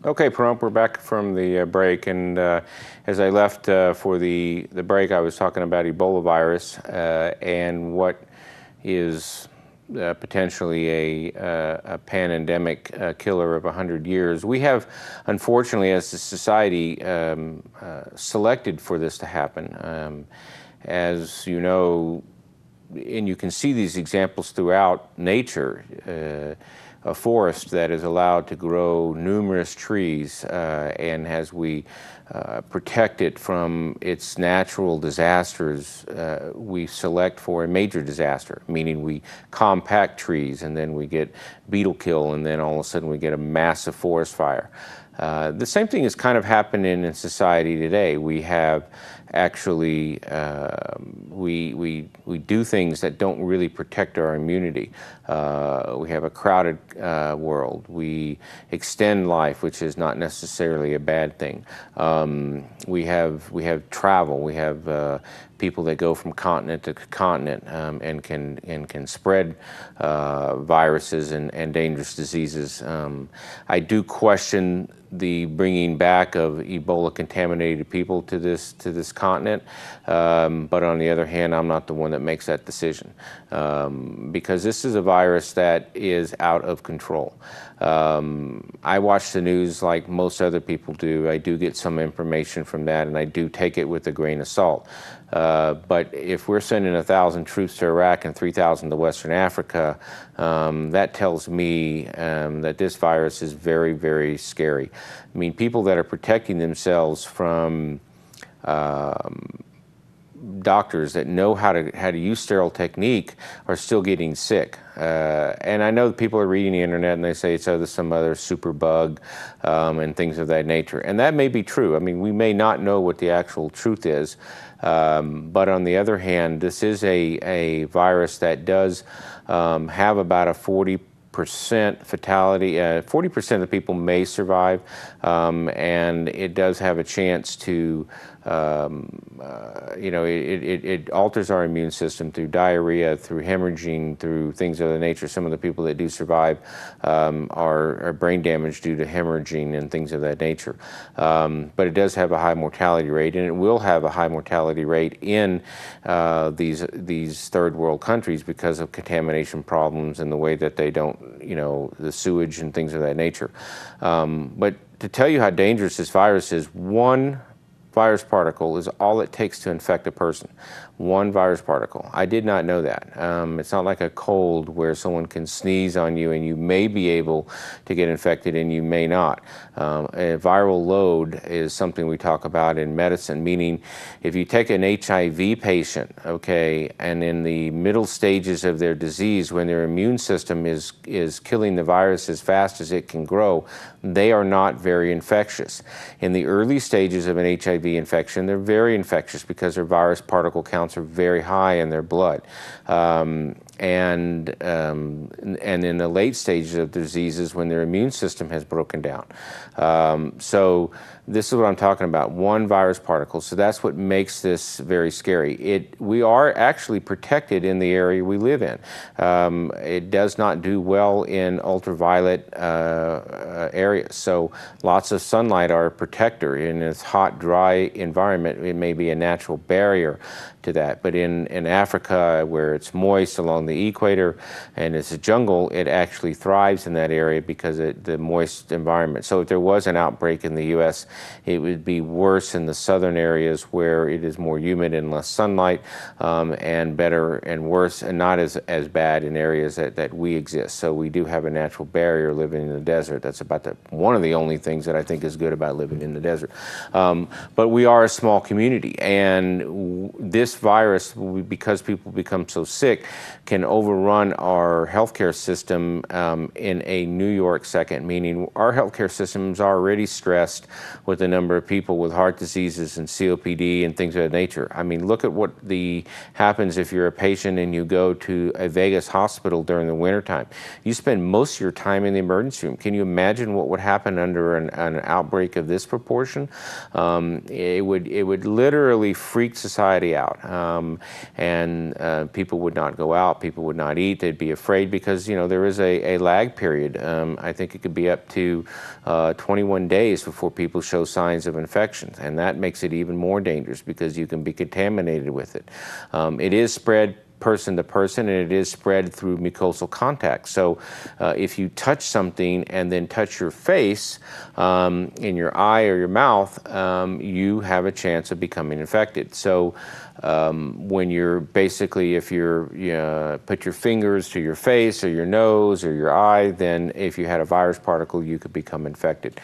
Okay, Pahrump, we're back from the break, and as I left for the break, I was talking about Ebola virus and what is potentially a pan-endemic killer of 100 years. We have, unfortunately, as a society, selected for this to happen. As you know, and you can see these examples throughout nature, a forest that is allowed to grow numerous trees, and as we protect it from its natural disasters, we select for a major disaster, meaning we compact trees and then we get beetle kill, and then all of a sudden we get a massive forest fire. The same thing is kind of happening in society today. We have actually, we do things that don't really protect our immunity. We have a crowded world. We extend life, which is not necessarily a bad thing. We have travel. We have people that go from continent to continent and can spread viruses and dangerous diseases. I do question the bringing back of Ebola contaminated people to this continent, but on the other hand, I'm not the one that makes that decision, because this is a virus that is out of control. I watch the news like most other people do. I do get some information from that, and I do take it with a grain of salt. But if we're sending 1,000 troops to Iraq and 3,000 to Western Africa, that tells me that this virus is very, very scary. I mean, people that are protecting themselves from doctors that know how to use sterile technique are still getting sick. And I know people are reading the internet and they say it's some other super bug and things of that nature. And that may be true. I mean, we may not know what the actual truth is. But on the other hand, this is a virus that does have about a 40% fatality. 40% of the people may survive, and it does have a chance to, it alters our immune system through diarrhea, through hemorrhaging, through things of that nature. Some of the people that do survive are brain damage due to hemorrhaging and things of that nature. But it does have a high mortality rate, and it will have a high mortality rate in these third world countries because of contamination problems and the way that they don't, the sewage and things of that nature. But to tell you how dangerous this virus is, one virus particle is all it takes to infect a person. One virus particle. I did not know that. It's not like a cold where someone can sneeze on you and you may be able to get infected and you may not. A viral load is something we talk about in medicine, meaning if you take an HIV patient, okay, and in the middle stages of their disease, when their immune system is killing the virus as fast as it can grow, they are not very infectious. In the early stages of an HIV infection, they're very infectious because their virus particle counts are very high in their blood. And in the late stages of diseases when their immune system has broken down. So this is what I'm talking about, one virus particle. So that's what makes this very scary. We are actually protected in the area we live in. It does not do well in ultraviolet areas. So lots of sunlight are a protector. In this hot, dry environment, it may be a natural barrier to that. But in Africa, where it's moist along the equator and it's a jungle, it actually thrives in that area because of the moist environment. So if there was an outbreak in the U.S., it would be worse in the southern areas where it is more humid and less sunlight, and better and worse, and not as bad in areas that we exist. So we do have a natural barrier living in the desert. That's about one of the only things that I think is good about living in the desert. But we are a small community, and this virus, because people become so sick, can overrun our healthcare system in a New York second, meaning our healthcare system is already stressed with the number of people with heart diseases and COPD and things of that nature. I mean, look at what happens if you're a patient and you go to a Vegas hospital during the wintertime. You spend most of your time in the emergency room. Can you imagine what would happen under an outbreak of this proportion? It would literally freak society out. out. And people would not go out, people would not eat, they'd be afraid because, there is a lag period. I think it could be up to 21 days before people show signs of infection, and that makes it even more dangerous because you can be contaminated with it. It is spread person to person, and it is spread through mucosal contact. So if you touch something and then touch your face, in your eye or your mouth, you have a chance of becoming infected. So when you're basically, if you put your fingers to your face or your nose or your eye, then if you had a virus particle, you could become infected.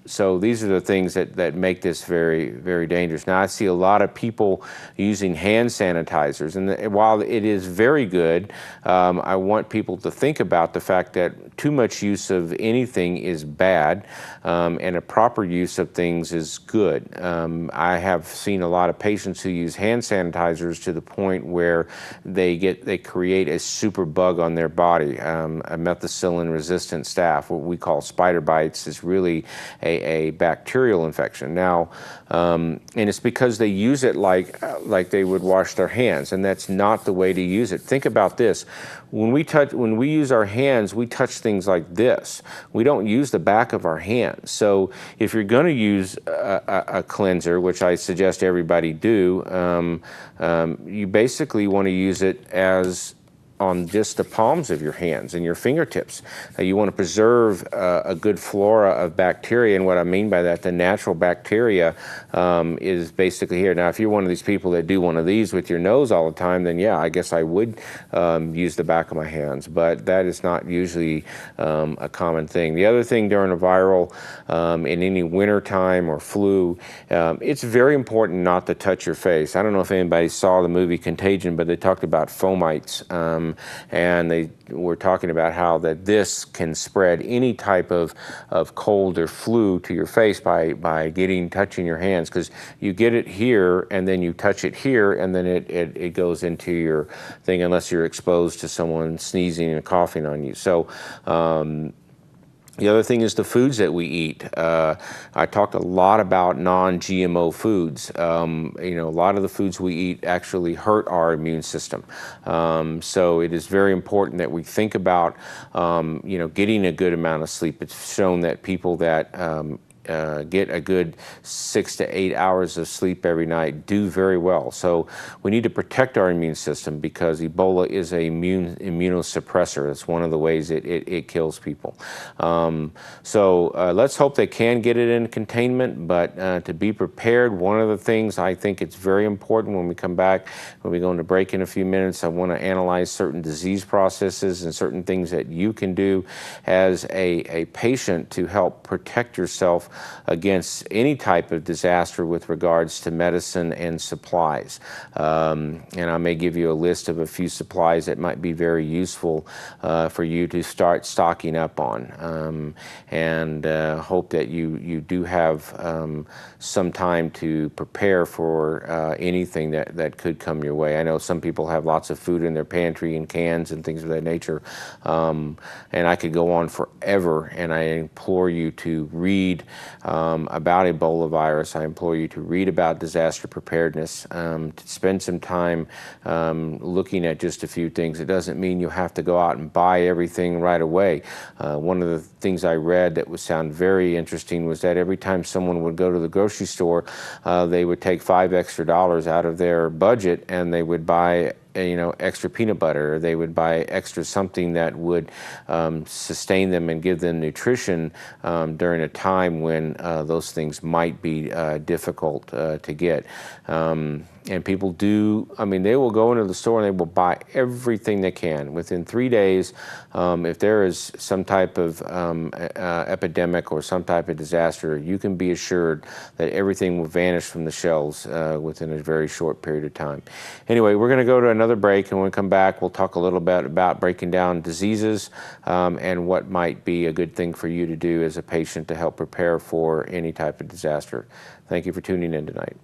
So these are the things that make this very, very dangerous. Now, I see a lot of people using hand sanitizers, and while it is very good, I want people to think about the fact that too much use of anything is bad, and a proper use of things is good. I have seen a lot of patients who use hand sanitizers to the point where they create a super bug on their body. A methicillin-resistant staph, what we call spider bites, is really a bacterial infection. Now, and it's because they use it like they would wash their hands, and that's not the way to use it. Think about this. When we use our hands, we touch things like this. We don't use the back of our hands. So if you're going to use a cleanser, which I suggest everybody do, you basically want to use it on just the palms of your hands and your fingertips. You want to preserve a good flora of bacteria, and what I mean by that, the natural bacteria is basically here. Now, if you're one of these people that do one of these with your nose all the time, then yeah, I guess I would use the back of my hands, but that is not usually a common thing. The other thing during a viral, in any winter time or flu, it's very important not to touch your face. I don't know if anybody saw the movie Contagion, but they talked about fomites. And they were talking about how that this can spread any type of cold or flu to your face by touching your hands, because you get it here and then you touch it here and then it goes into your thing unless you're exposed to someone sneezing and coughing on you. So the other thing is the foods that we eat. I talked a lot about non-GMO foods. A lot of the foods we eat actually hurt our immune system. So it is very important that we think about, getting a good amount of sleep. It's shown that people that get a good 6 to 8 hours of sleep every night do very well. So we need to protect our immune system because Ebola is an immunosuppressor. That's one of the ways it kills people. So let's hope they can get it in containment, but to be prepared, one of the things I think it's very important when we come back, when we go into break in a few minutes, I want to analyze certain disease processes and certain things that you can do as a patient to help protect yourself against any type of disaster with regards to medicine and supplies. And I may give you a list of a few supplies that might be very useful for you to start stocking up on. And hope that you do have some time to prepare for anything that could come your way. I know some people have lots of food in their pantry and cans and things of that nature. And I could go on forever, and I implore you to read about Ebola virus. I implore you to read about disaster preparedness, to spend some time looking at just a few things. It doesn't mean you have to go out and buy everything right away. One of the things I read that would sound very interesting was that every time someone would go to the grocery store, they would take $5 extra out of their budget and they would buy extra peanut butter, or they would buy extra something that would sustain them and give them nutrition during a time when those things might be difficult to get. And people do, they will go into the store and they will buy everything they can. Within 3 days, if there is some type of epidemic or some type of disaster, you can be assured that everything will vanish from the shelves within a very short period of time. Anyway, we're going to go to another break, and when we come back, we'll talk a little bit about breaking down diseases and what might be a good thing for you to do as a patient to help prepare for any type of disaster. Thank you for tuning in tonight.